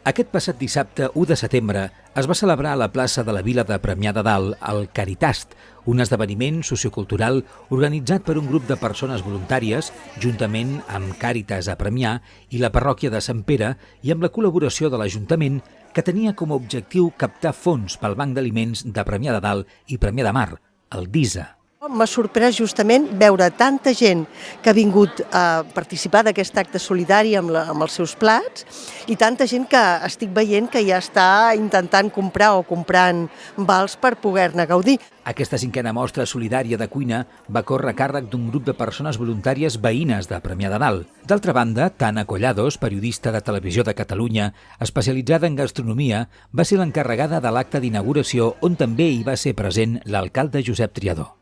Aquest passat dissabte, 1 de setembre, es va celebrar a la plaça de la Vila de Premià de Dalt el Caritast, un esdeveniment sociocultural organitzat per un grup de persones voluntàries, juntament amb Càritas a Premià i la parròquia de Sant Pere i amb la col·laboració de l'Ajuntament, que tenia com a objectiu captar fons pel Banc d'Aliments de Premià de Dalt i Premià de Mar, el DISA. M'ha sorprès justament veure tanta gent que ha vingut a participar d'aquest acte solidari amb els seus plats i tanta gent que estic veient que ja està intentant comprar o comprant vals per poder-ne gaudir. Aquesta 5a mostra solidària de cuina va córrer a càrrec d'un grup de persones voluntàries veïnes de Premià de Dalt. D'altra banda, Tana Collados, periodista de Televisió de Catalunya, especialitzada en gastronomia, va ser l'encarregada de l'acte d'inauguració on també hi va ser present l'alcalde Josep Triadó.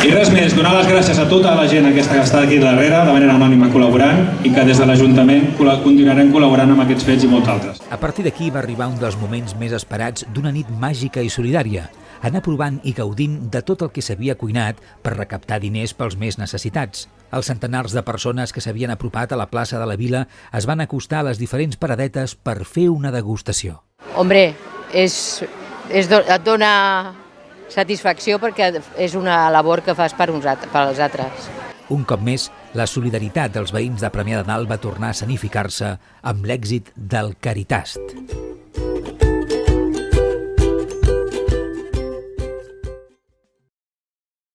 I res més, donar les gràcies a tota la gent aquesta que està aquí darrere, de manera anònima col·laborant, i que des de l'Ajuntament continuarem col·laborant amb aquests fets i molts altres. A partir d'aquí va arribar un dels moments més esperats d'una nit màgica i solidària, anar provant i gaudint de tot el que s'havia cuinat per recaptar diners pels més necessitats. Els centenars de persones que s'havien apropat a la plaça de la Vila es van acostar a les diferents paradetes per fer una degustació. Hombre, et dona satisfacció perquè és una labor que fas per als altres. Un cop més, la solidaritat dels veïns de Premià de Dalt va tornar a escenificar-se amb l'èxit del Caritast.